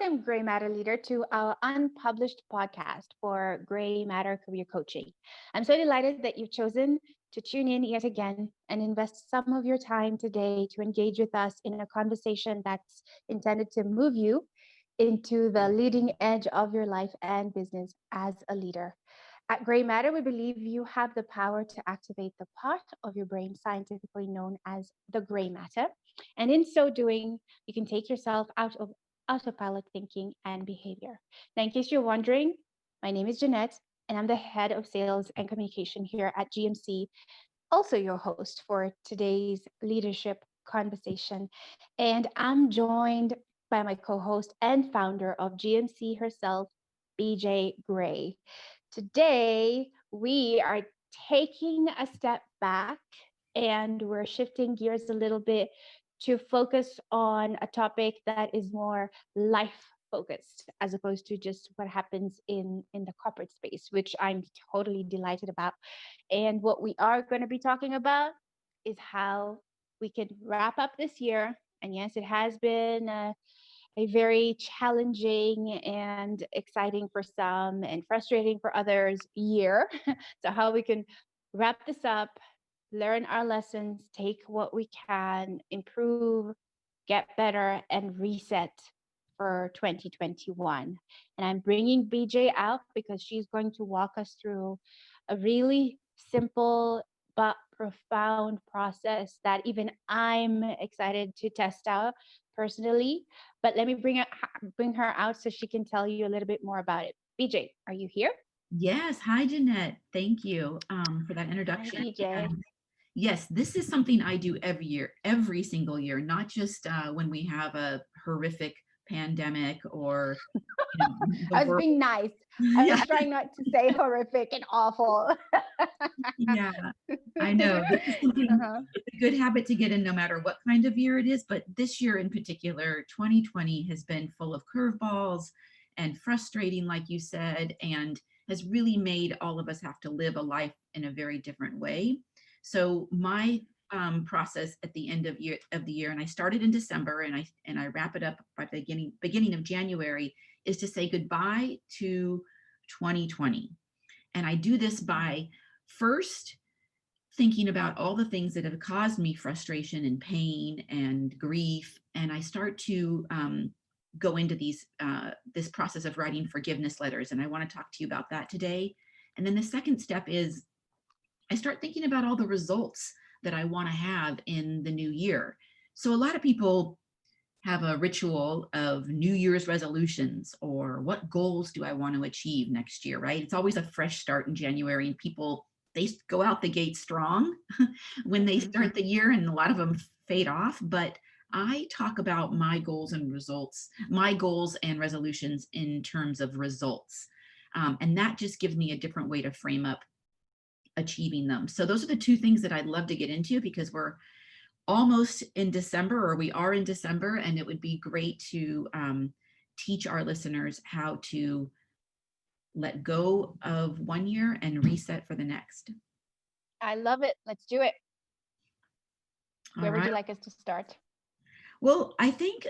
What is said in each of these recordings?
welcome, GrayMatter leader, to our unpublished podcast for GrayMatter Career Coaching. I'm so delighted that you've chosen to tune in yet again and invest some of your time today to engage with us in a conversation that's intended to move you into the leading edge of your life and business as a leader. At GrayMatter, we believe you have the power to activate the part of your brain scientifically known as the gray matter. And in so doing, you can take yourself out of autopilot thinking and behavior. Now, in case you're wondering, my name is Jeanette, and I'm the head of sales and communication here at GMC, also your host for today's leadership conversation. And I'm joined by my co host and founder of GMC herself, BJ Gray. Today, we are taking a step back and we're shifting gears a little bit to focus on a topic that is more life focused as opposed to just what happens in the corporate space, which I'm totally delighted about. And what we are going to be talking about is how we can wrap up this year. And yes, it has been a very challenging and exciting for some and frustrating for others year. So, how we can wrap this up, learn our lessons, take what we can, improve, get better, and reset for 2021. And I'm bringing BJ out because she's going to walk us through a really simple but profound process that even I'm excited to test out personally. But let me bring her out so she can tell you a little bit more about it. BJ, are you here? Yes. Hi, Jeanette. Thank you for that Hi, introduction. BJ. And yes, this is something I do every year, every single year, not just when we have a horrific pandemic or the I was world. being nice. I Yeah, was trying not to say horrific and awful. yeah, I know. This is something, Uh-huh. it's a good habit to get in no matter what kind of year it is. But this year in particular, 2020 has been full of curveballs and frustrating, like you said, and has really made all of us have to live a life in a very different way. So my process at the end of the year, and I started in December, and I wrap it up by the beginning of January, is to say goodbye to 2020. And I do this by first thinking about all the things that have caused me frustration and pain and grief. And I start to go into this process of writing forgiveness letters. And I want to talk to you about that today. And then the second step is I start thinking about all the results that I want to have in the new year. So a lot of people have a ritual of New Year's resolutions or what goals do I want to achieve next year, right? It's always a fresh start in January, and people, they go out the gate strong when they Mhm. start the year, and a lot of them fade off. But I talk about my goals and results, my goals and resolutions in terms of results. And that just gives me a different way to frame up achieving them. So those are the two things that I'd love to get into because we're almost in December, or we are in December, and it would be great to teach our listeners how to let go of one year and reset for the next. I love it. Let's do it. All Where would right. you like us to start? Well, I think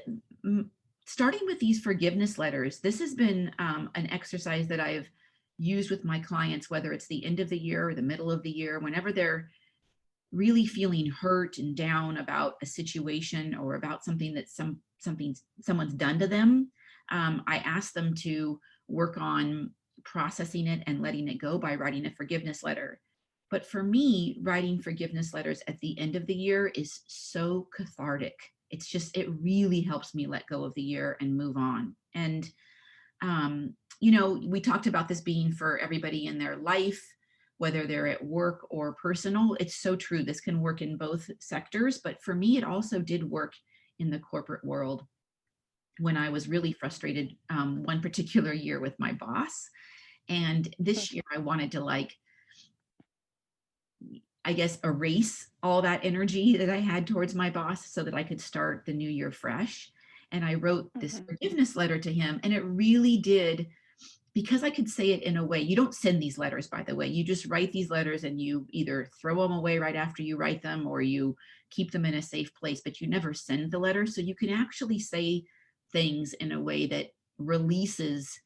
starting with these forgiveness letters, this has been an exercise that I've used with my clients, whether it's the end of the year or the middle of the year, whenever they're really feeling hurt and down about a situation or about something that someone's done to them. I ask them to work on processing it and letting it go by writing a forgiveness letter. But for me, writing forgiveness letters at the end of the year is so cathartic. It's just, it really helps me let go of the year and move on. And we talked about this being for everybody in their life, whether they're at work or personal. It's so true. This can work in both sectors, but for me, it also did work in the corporate world when I was really frustrated one particular year with my boss. And this year, I wanted to, like, I guess, erase all that energy that I had towards my boss so that I could start the new year fresh. And I wrote this Mhm. forgiveness letter to him, and it really did, because I could say it in a way. You don't send these letters, by the way. You just write these letters and you either throw them away right after you write them or you keep them in a safe place, but you never send the letter. So you can actually say things in a way that releases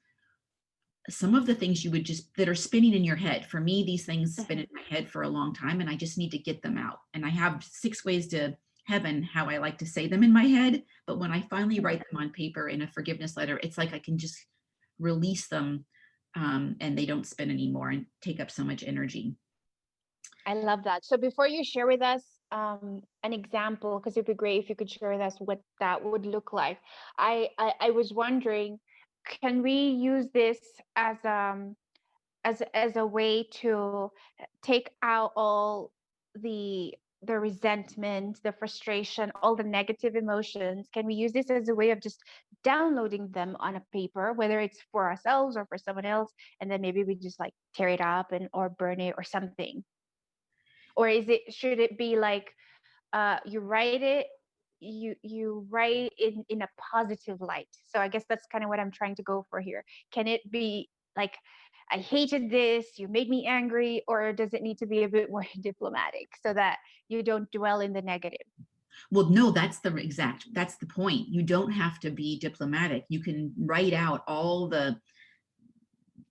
some of the things you would just that are spinning in your head. For me, these things spin in Mhm. my head for a long time, and I just need to get them out. And I have 6 ways to heaven how I like to say them in my head. But when I finally Mhm. write them on paper in a forgiveness letter, it's like I can just release them, and they don't spin anymore and take up so much energy. I love that. So before you share with us an example, because it'd be great if you could share with us what that would look like. I was wondering, can we use this as as a way to take out all the the resentment, the frustration, all the negative emotions? Can we use this as a way of just downloading them on a paper, whether it's for ourselves or for someone else, and then maybe we just like tear it up and or burn it or something? Or is it should it be like you write it, you write in a positive light? So I guess that's kind of what I'm trying to go for here. Can it be like, I hated this, you made me angry, or does it need to be a bit more diplomatic so that you don't dwell in the negative? Well, no, that's the point. You don't have to be diplomatic. You can write out all the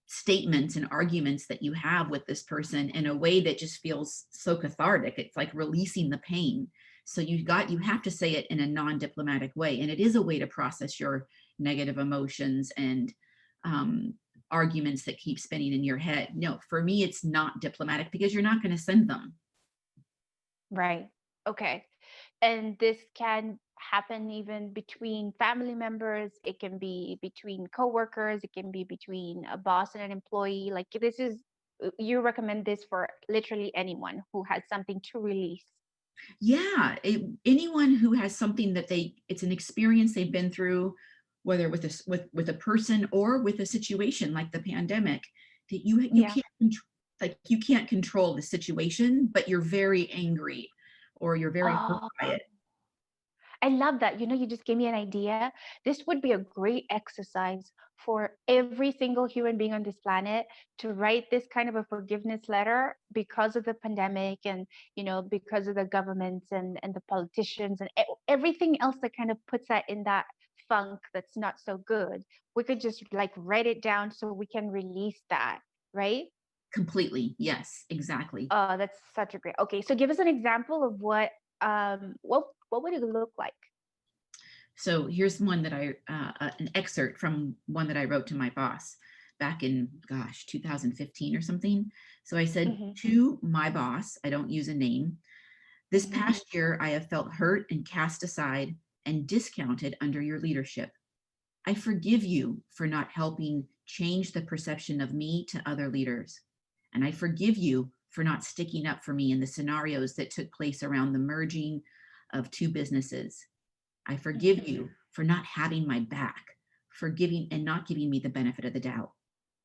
statements and arguments that you have with this person in a way that just feels so cathartic. It's like releasing the pain. So you have to say it in a non-diplomatic way, and it is a way to process your negative emotions and um, arguments that keep spinning in your head. No, for me, it's not diplomatic because you're not going to send them. Right. Okay. And this can happen even between family members. It can be between coworkers. It can be between a boss and an employee. Like this is, you recommend this for literally anyone who has something to release. Yeah, anyone who has something that it's an experience they've been through, whether with a person or with a situation like the pandemic, that you Yeah. can't like you can't control the situation, but you're very angry or you're very hurt Oh, by it. I love that. You know, you just gave me an idea. This would be a great exercise for every single human being on this planet to write this kind of a forgiveness letter because of the pandemic and, you know, because of the governments and the politicians and everything else that kind of puts that in that funk that's not so good. We could just like write it down so we can release that, right? Completely. Yes, exactly. Oh, that's such a great. Okay, so give us an example of what would it look like? So here's one that an excerpt from one that I wrote to my boss back in, gosh, 2015 or something. So I said Mhm. to my boss, I don't use a name, this Mhm. past year I have felt hurt and cast aside and discounted under your leadership. I forgive you for not helping change the perception of me to other leaders. And I forgive you for not sticking up for me in the scenarios that took place around the merging of two businesses. I forgive Mhm. you for not having my back, for giving and not giving me the benefit of the doubt.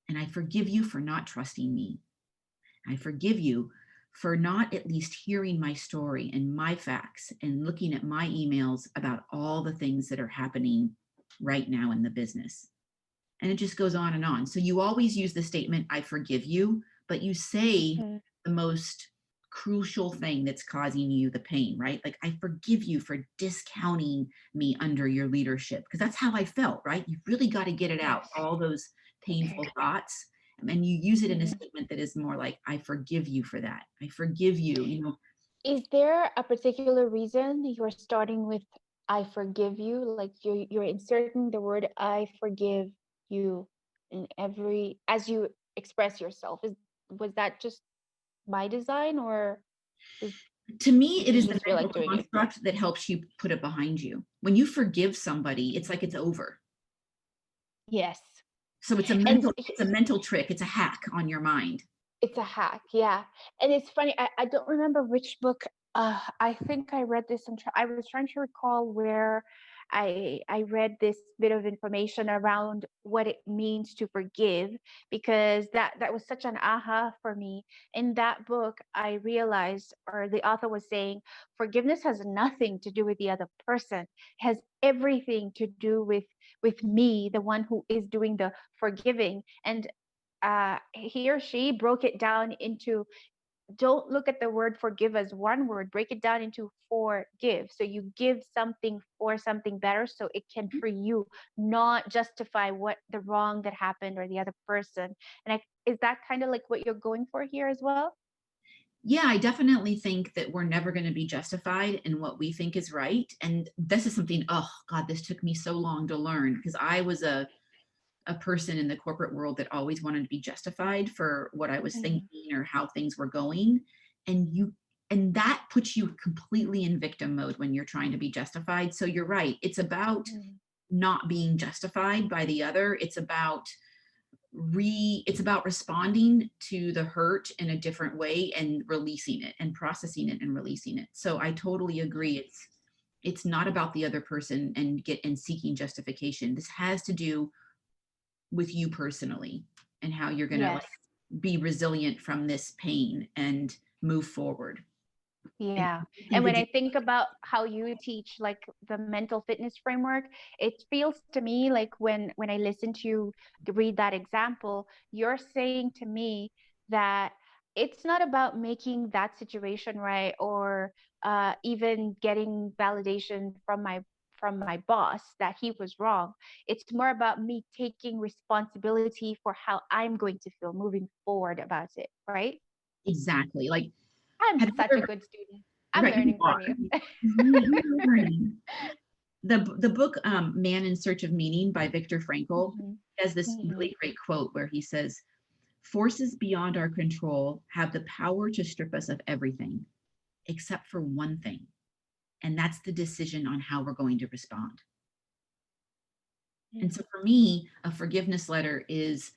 And I forgive you for not trusting me. I forgive you for not at least hearing my story and my facts and looking at my emails about all the things that are happening right now in the business. And it just goes on and on. So you always use the statement, I forgive you, but you say Mhm. the most crucial thing that's causing you the pain, right? Like, I forgive you for discounting me under your leadership, because that's how I felt, right? You've really got to get it out, Yes. all those Okay. painful thoughts. And you use it in a Mhm. statement that is more like, I forgive you for that. I forgive you, Is there a particular reason you're starting with "I forgive you"? Like you're inserting the word "I forgive you" in every as you express yourself. Is was that just my design, or is to me, did it you is the just feel like mental doing it? construct that helps you put it behind you. When you forgive somebody, it's Mhm. like it's over. Yes. So And it's a mental trick. It's a hack on your mind. it's a hack, yeah. And it's funny, I don't remember which book. I think I read this. I was trying to recall where I read this bit of information around what it means to forgive, because that was such an aha for me. In that book, I realized, or the author was saying, forgiveness has nothing to do with the other person. It has everything to do with me, the one who is doing the forgiving. And he or she broke it down into don't look at the word forgive as one word, break it down into forgive. So you give something for something better so it can free you, not justify what the wrong that happened or the other person. And is that kind of like what you're going for here as well? Yeah, I definitely think that we're never going to be justified in what we think is right. And this is something, oh God, this took me so long to learn because I was a person in the corporate world that always wanted to be justified for what I was Mhm. thinking or how things were going. And and that puts you completely in victim mode when you're trying to be justified. So you're right. It's about Mhm. not being justified by the other. It's about responding to the hurt in a different way and releasing it and processing it and releasing it. So I totally agree. It's not about the other person and seeking justification. This has to do with you personally and how you're going to Yes. like be resilient from this pain and move forward. And Yeah. I And think when that I think about how you teach like the mental fitness framework, it feels to me like when I listen to you read that example, you're saying to me that it's not about making that situation right or even getting validation from my boss that he was wrong. It's more about me taking responsibility for how I'm going to feel moving forward about it, right? exactly like I'm have you such a ever good student. I'm right you learning are from you. you're learning the book Man in Search of Meaning by Viktor Frankl Mhm, has this mhm, really great quote where he says, forces beyond our control have the power to strip us of everything except for one thing, and that's the decision on how we're going to respond. And so mhm, for me, a forgiveness letter is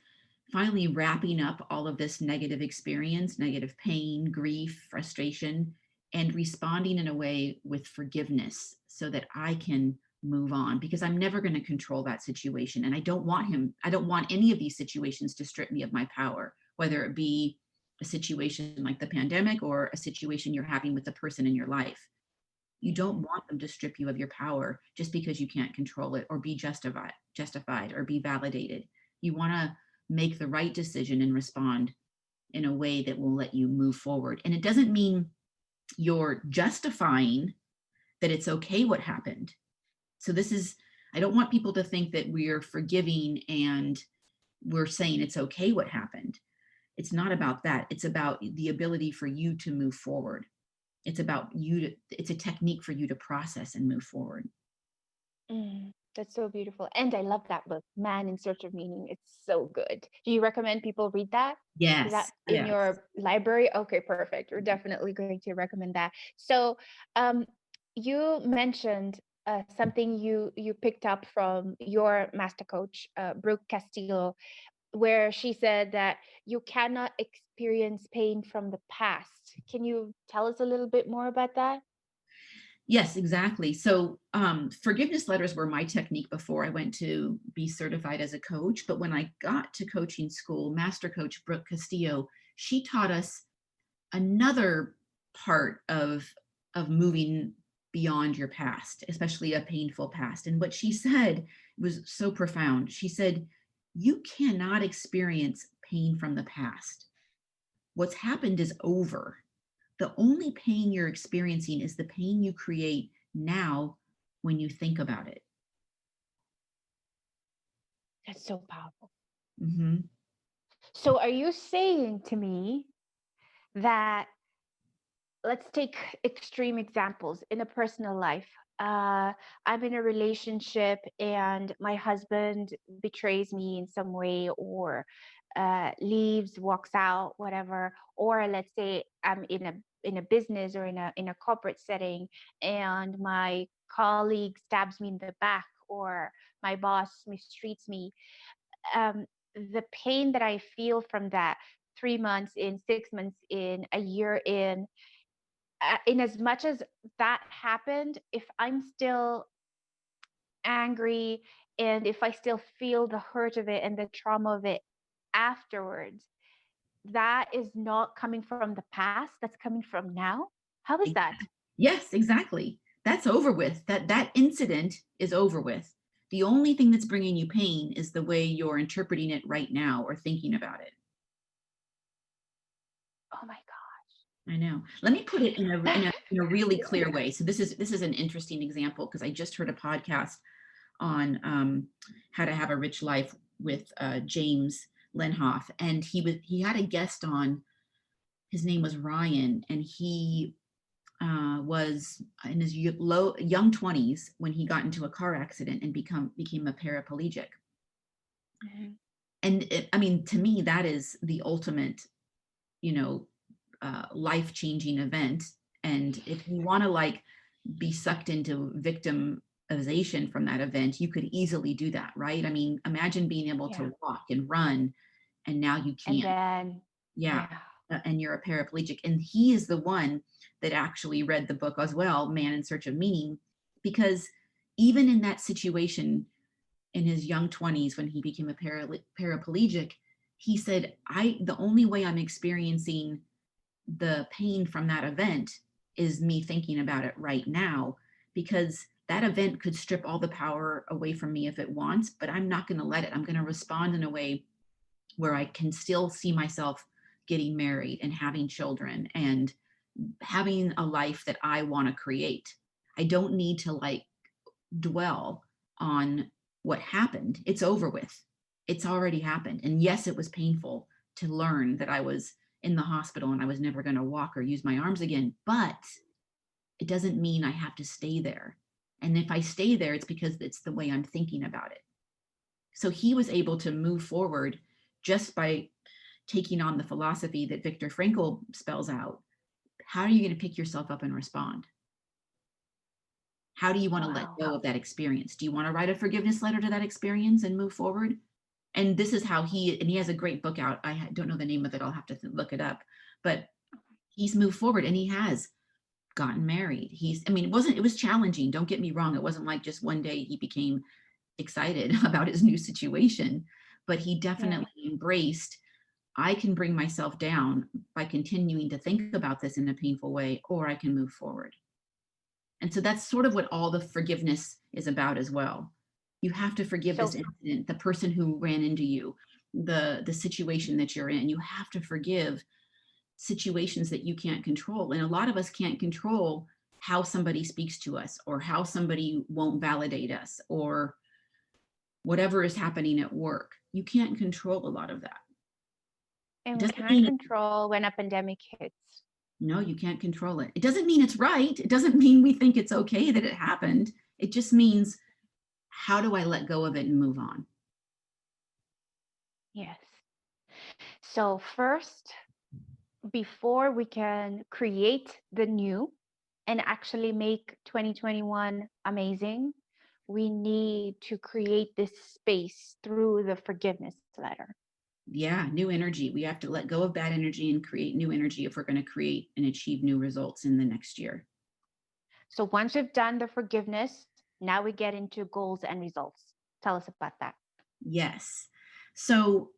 finally wrapping up all of this negative experience, negative pain, grief, frustration, and responding in a way with forgiveness so that I can move on because I'm never going to control that situation. And I don't want any of these situations to strip me of my power, whether it be a situation like the pandemic or a situation you're having with the person in your life. You don't mhm. want them to strip you of your power just because you can't control it or be justified or be validated. You want to make the right decision and respond in a way that will let you move forward. And it doesn't mean you're justifying that it's okay what happened. So this is I don't want people to think that we're forgiving and we're saying it's okay what happened. It's not about that. It's about the ability for you to move forward. It's a technique for you to process and move forward. That's so beautiful. And I love that book, Man in Search of Meaning. It's so good. Do you recommend people read that? Is that Yes, in yes. your library? Okay, perfect. We're definitely going to recommend that. So, um, you mentioned something you picked up from your master coach, Brooke Castillo, where she said that you cannot experience pain from the past. Can you tell us a little bit more about that? Yes, exactly. So, forgiveness letters were my technique before I went to be certified as a coach. But when I got to coaching school, Master Coach Brooke Castillo, she taught us another part of moving beyond your past, especially a painful past. And what she said was so profound. She said, "You cannot experience pain from the past. What's happened is over. The only pain you're experiencing is the pain you create now when you think about it." That's so powerful. Mhm. So, are you saying to me that let's take extreme examples in a personal life? Uh, I'm in a relationship and my husband betrays me in some way or leaves, walks out, whatever. Or let's say I'm in a business or in a corporate setting and my colleague stabs me in the back or my boss mistreats me. The pain that I feel from that 3 months in, 6 months in, a year in as much as that happened, if I'm still angry and if I still feel the hurt of it and the trauma of it afterwards, that is not coming from the past. That's coming from now. How is that? Yes, exactly. That's over with. That incident is over with. The only thing that's bringing you pain is the way you're interpreting it right now or thinking about it. Oh my God. I know. Let me put it in a really clear way. So this is an interesting example because I just heard a podcast on how to have a rich life with James Lenhoff, and he had a guest on. His name was Ryan, and he was in his young 20s when he got into a car accident and became a paraplegic. Mhm. And I mean, to me, that is the ultimate, you know, life-changing event. And if you want to like be sucked into victimization from that event, you could easily do that, right? I mean, imagine being able Yeah. to walk and run, and now you And can't. then, Yeah. yeah. And you're a paraplegic. And he is the one that actually read the book as well, Man in Search of Meaning, because even in that situation in his young 20s when he became a paraplegic, he said, the only way I'm experiencing the pain from that event is me thinking about it right now, because that event could strip all the power away from me if it wants, but I'm not going to let it. I'm going to respond in a way where I can still see myself getting married and having children and having a life that I want to create. I don't need to like dwell on what happened. It's over with. It's already happened. And yes, it was painful to learn that I was in the hospital and I was never going to walk or use my arms again, but it doesn't mean I have to stay there. And if I stay there, it's because it's the way I'm thinking about it. So he was able to move forward just by taking on the philosophy that Viktor Frankl spells out. How are you going to pick yourself up and respond? How do you want to let Wow. go of that experience? Do you want to write a forgiveness letter to that experience and move forward? And this is how he has a great book out. I don't know the name of it. I'll have to look it up. But he's moved forward and he has gotten married. I mean, it was challenging. Don't get me wrong. It wasn't like just one day he became excited about his new situation, but he Yeah. definitely embraced, I can bring myself down by continuing to think about this in a painful way, or I can move forward. And so that's sort of what all the forgiveness is about as well. You have to forgive this So, incident, the person who ran into you, the situation that you're in. You have to forgive situations that you can't control. And a lot of us can't control how somebody speaks to us or how somebody won't validate us or whatever is happening at work. You can't control a lot of that. It and we doesn't can't mean, control when a pandemic hits. no, you can't control it. It doesn't mean it's right. It doesn't mean we think it's okay that it happened. It just means, how do I let go of it and move on? Yes. So, first, before we can create the new and actually make 2021 amazing, we need to create this space through the forgiveness letter. Yeah, new energy. We have to let go of bad energy and create new energy if we're going to create and achieve new results in the next year. So, once we've done the forgiveness, now we get into goals and results. Tell us about that. Yes. So,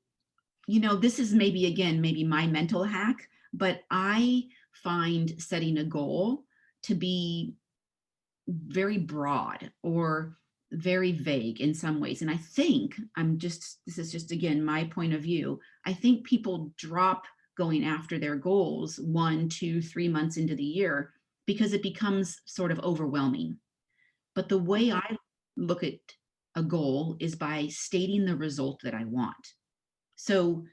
this is maybe, again, maybe my mental hack, but I find setting a goal to be very broad or very vague in some ways. And I think this is just, again, my point of view. I think people drop going after their goals 1, 2, 3 months into the year because it becomes sort of overwhelming. But the way Mhm. I look at a goal is by stating the result that I want. So,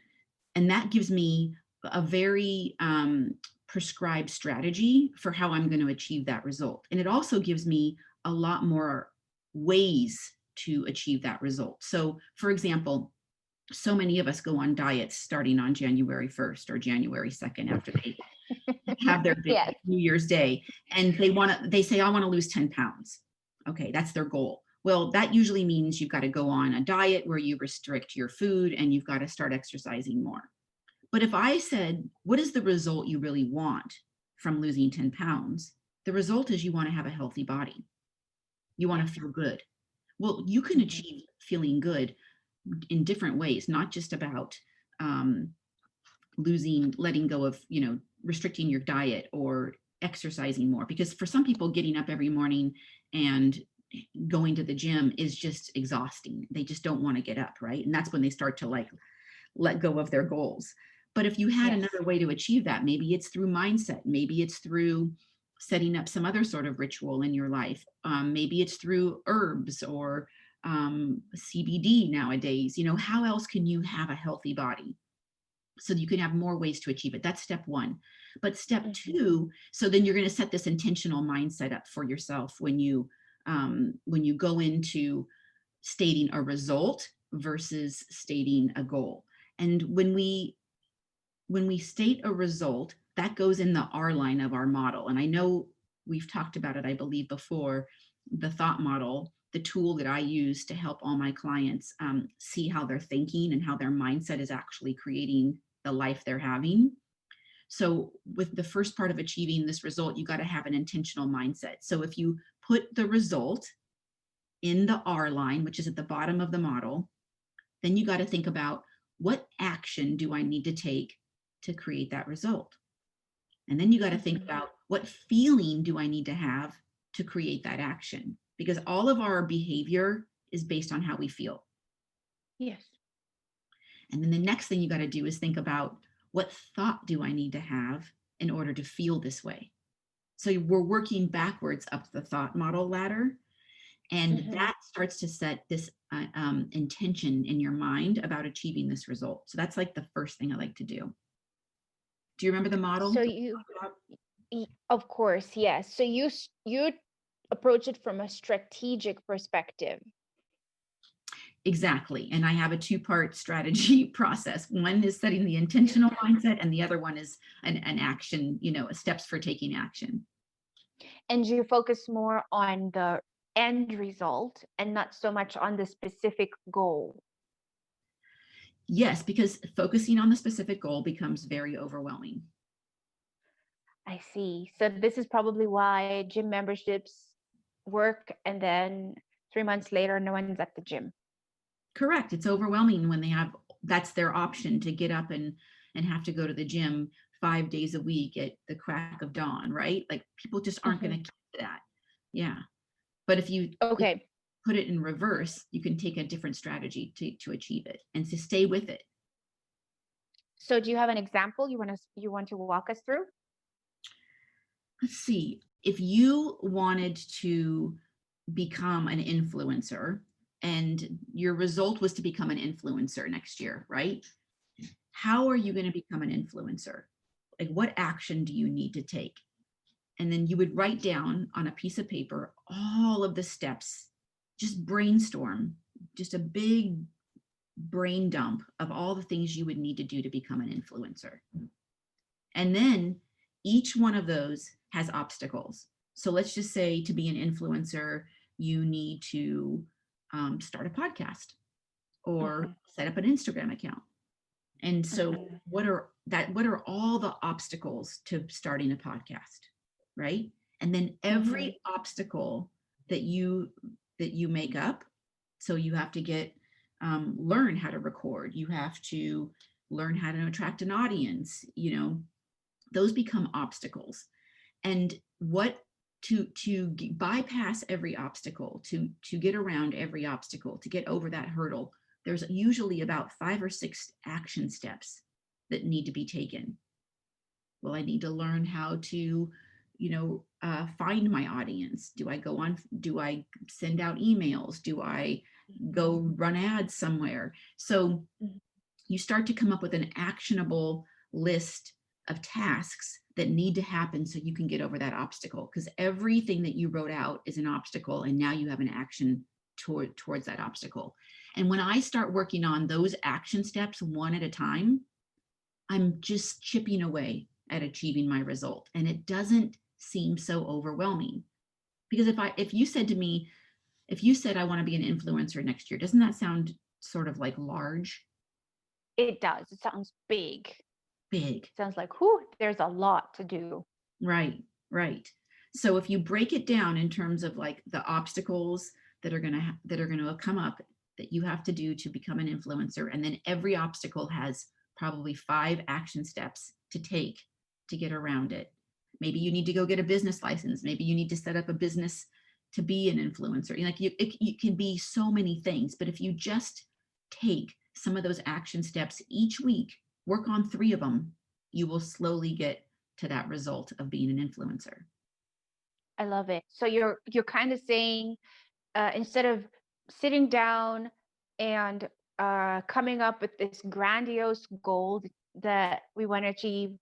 and that gives me a very prescribed strategy for how I'm going to achieve that result. And it also gives me a lot more ways to achieve that result. So, for example, so many of us go on diets starting on January 1st or January 2nd after they have their big Yes. New Year's Day, and they say, I want to lose 10 pounds. Okay, that's their goal. Well, that usually means you've got to go on a diet where you restrict your food and you've got to start exercising more. But if I said, what is the result you really want from losing 10 pounds? The result is you want to have a healthy body. You want to Yes. feel good. Well, you can Mhm. achieve feeling good in different ways, not just about um, letting go of, restricting your diet or exercising more. Because for some people, getting up every morning and going to the gym is just exhausting. They just don't want to get up, right? And that's when they start to like let go of their goals. But if you had Yes. another way to achieve that, maybe it's through mindset, maybe it's through setting up some other sort of ritual in your life. Maybe it's through herbs or CBD nowadays. You know, how else can you have a healthy body? So you can have more ways to achieve it. That's step one. But step Mhm. two, so then you're going to set this intentional mindset up for yourself when you go into stating a result versus stating a goal. And when we state a result, that goes in the R line of our model. And I know we've talked about it, I believe, before, the thought model, the tool that I use to help all my clients see how they're thinking and how their mindset is actually creating the life they're having. So, with the first part of achieving this result, you got to have an intentional mindset. So, if you put the result in the R line, which is at the bottom of the model, then you got to think about, what action do I need to take to create that result? And then you got to think Mhm. about, what feeling do I need to have to create that action? Because all of our behavior is based on how we feel. Yes. And then the next thing you got to do is think about, what thought do I need to have in order to feel this way? So we're working backwards up the thought model ladder. And Mhm. that starts to set this intention in your mind about achieving this result. So that's like the first thing I like to do. Do you remember the model So that we you, talked about? of course, yes. So you approach it from a strategic perspective. Exactly. And I have a two-part strategy process. One is setting the intentional mindset, and the other one is an action, you know, steps for taking action. And you focus more on the end result and not so much on the specific goal. Yes, because focusing on the specific goal becomes very overwhelming. I see. So this is probably why gym memberships work and then 3 months later, no one's at the gym. Correct. It's overwhelming when they have, that's their option, to get up and have to go to the gym 5 days a week at the crack of dawn, right? Like, people just aren't going to Mhm. keep that. Yeah. But if you Okay. put it in reverse, you can take a different strategy to achieve it and to stay with it. So do you have an example you want to walk us through? Let's see. If you wanted to become an influencer and your result was to become an influencer next year, right? How are you going to become an influencer? Like, what action do you need to take? And then you would write down on a piece of paper all of the steps, just brainstorm, just a big brain dump of all the things you would need to do to become an influencer. And then each one of those has obstacles. So let's just say, to be an influencer, you need to start a podcast or Mhm. set up an Instagram account. And so Mhm. what are all the obstacles to starting a podcast, right? And then Mhm. every obstacle that you make up, so you have to get learn how to record, you have to learn how to attract an audience, you know, those become obstacles. And what to bypass every obstacle, to get around every obstacle, to get over that hurdle, there's usually about 5 or 6 action steps that need to be taken. Well, I need to learn how to, you know, find my audience. Do I send out emails? Do I Mhm. go run ads somewhere? So Mhm. you start to come up with an actionable list of tasks that need to happen so you can get over that obstacle, because everything that you wrote out is an obstacle, and now you have an action towards that obstacle. And when I start working on those action steps one at a time, I'm just chipping away at achieving my result, and it doesn't seem so overwhelming. Because if you said, I want to be an influencer next year, doesn't that sound sort of like large? It does. It sounds big. Big. Sounds like, whew, there's a lot to do. Right, right. So if you break it down in terms of like the obstacles that are gonna come up, that you have to do to become an influencer, and then every obstacle has probably 5 action steps to take to get around it. Maybe you need to go get a business license. Maybe you need to set up a business to be an influencer. Like, it can be so many things, but if you just take some of those action steps each week, work on 3 of them. You will slowly get to that result of being an influencer. I love it. So you're kind of saying, instead of sitting down and coming up with this grandiose goal that we want to achieve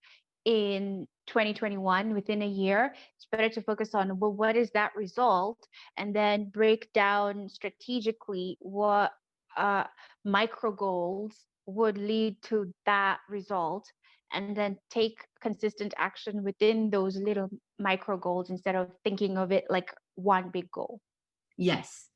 in 2021 within a year, it's better to focus on, well, what is that result, and then break down strategically what uh, micro goals would lead to that result, and then take consistent action within those little micro goals instead of thinking of it like one big goal. Yes.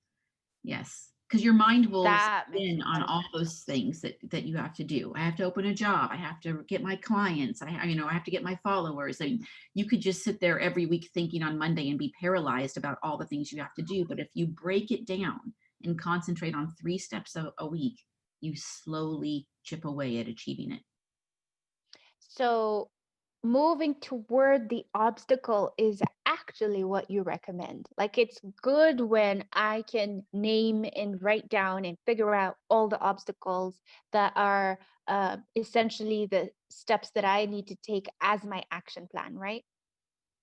Yes. Because your mind will That makes spin a on lot of all sense. those things that you have to do. I have to open a job. I have to get my clients. I have to get my followers. And you could just sit there every week thinking on Monday and be paralyzed about all the things you have to do. But if you break it down and concentrate on 3 steps a week, you slowly chip away at achieving it. So moving toward the obstacle is actually what you recommend. Like, it's good when I can name and write down and figure out all the obstacles that are essentially the steps that I need to take as my action plan, right?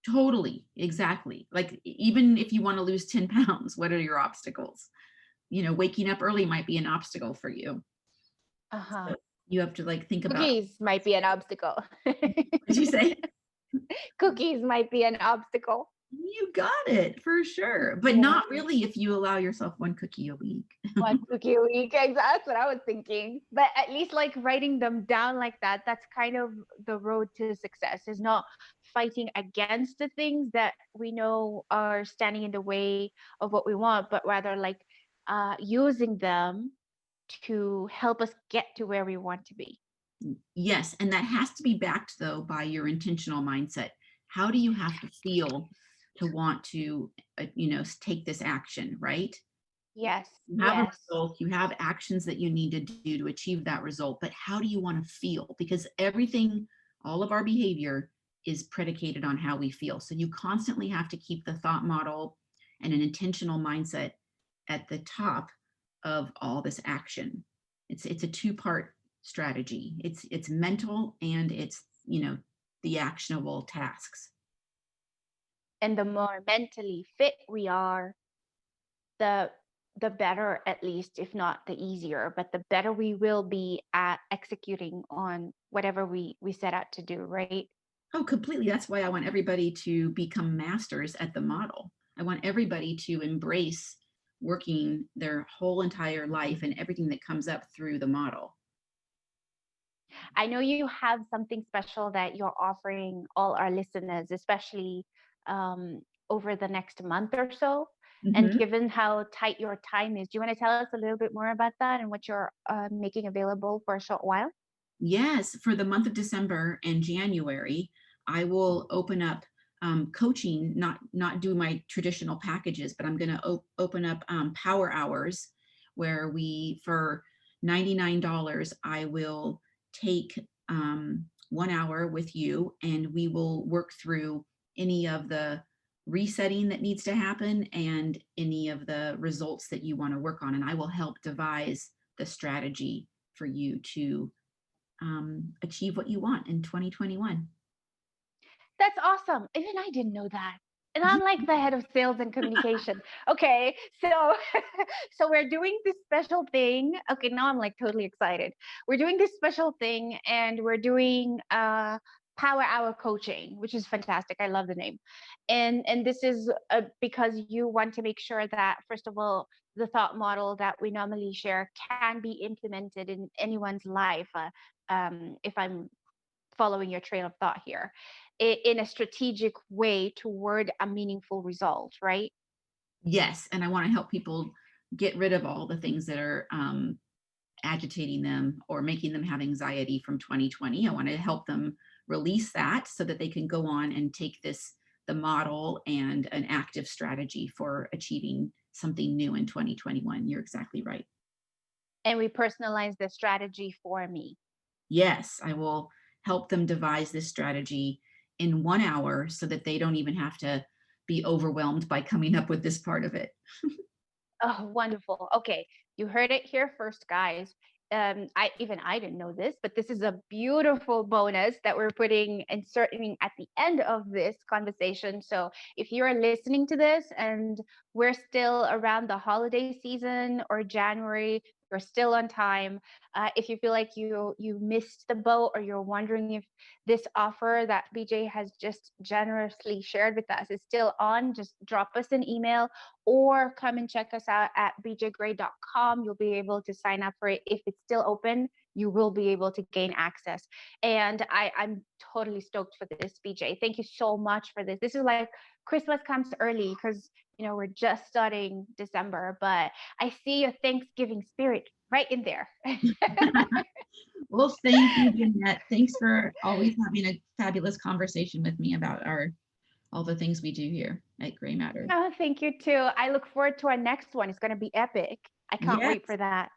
Totally. Exactly. Like even if you want to lose 10 pounds, what are your obstacles? Waking up early might be an obstacle for you. Uh-huh. So you have to like think about, Cookies might be an obstacle. what did you say? Cookies might be an obstacle. You got it for sure, but Yeah. not really if you allow yourself 1 cookie a week. One cookie a week. That's what I was thinking. But at least like writing them down like that, that's kind of the road to success, is not fighting against the things that we know are standing in the way of what we want, but rather like using them to help us get to where we want to be. Yes, and that has to be backed though by your intentional mindset. How do you have to feel to want to, take this action, right? Yes, You have a yes. result, you have actions that you need to do to achieve that result, but how do you want to feel? Because everything, all of our behavior is predicated on how we feel. So you constantly have to keep the thought model and an intentional mindset at the top of all this action. It's a two-part strategy. It's mental and it's, the actionable tasks. And the more mentally fit we are, the the better, at least, if not the easier, but the better we will be at executing on whatever we set out to do, right? Oh, completely. That's why I want everybody to become masters at the model. I want everybody to embrace working their whole entire life and everything that comes up through the model. I know you have something special that you're offering all our listeners, especially um, over the next month or so. And Mhm. given how tight your time is, do you want to tell us a little bit more about that and what you're making available for a short while? Yes, for the month of December and January, I will open up coaching, not do my traditional packages, but I'm going to open up power hours where we, for $99, I will take 1 hour with you and we will work through any of the resetting that needs to happen and any of the results that you want to work on. And I will help devise the strategy for you to achieve what you want in 2021. That's awesome. Even I didn't know that. And I'm like the head of sales and communication. Okay, so so we're doing this special thing. Okay, now I'm like totally excited. We're doing this special thing, and we're doing power hour coaching, which is fantastic. I love the name. And this is because you want to make sure that, first of all, the thought model that we normally share can be implemented in anyone's life. If I'm following your train of thought here, in a strategic way toward a meaningful result, right? Yes, and I want to help people get rid of all the things that are agitating them or making them have anxiety from 2020. I want to help them release that so that they can go on and take the model and an active strategy for achieving something new in 2021. You're exactly right. And we personalize the strategy for me. Yes, I will help them devise this strategy in 1 hour so that they don't even have to be overwhelmed by coming up with this part of it. Oh, wonderful. Okay, you heard it here first, guys. I didn't know this, but this is a beautiful bonus that we're putting inserting at the end of this conversation. So if you're listening to this and we're still around the holiday season or January, you're still on time. If you feel like you missed the boat, or you're wondering if this offer that BJ has just generously shared with us is still on, just drop us an email or come and check us out at bjgray.com. You'll be able to sign up for it. If it's still open, you will be able to gain access. And I'm totally stoked for this, BJ. Thank you so much for this. This is like Christmas comes early because, we're just starting December, but I see your Thanksgiving spirit right in there. Well, thank you, Jeanette. Thanks for always having a fabulous conversation with me about all the things we do here at GrayMatter. Oh, thank you too. I look forward to our next one. It's going to be epic. I can't Yes. wait for that.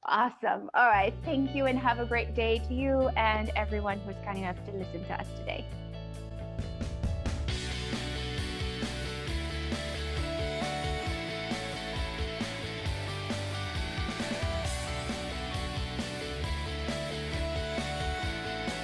Awesome. All right. Thank you and have a great day to you and everyone who's kind enough to listen to us today.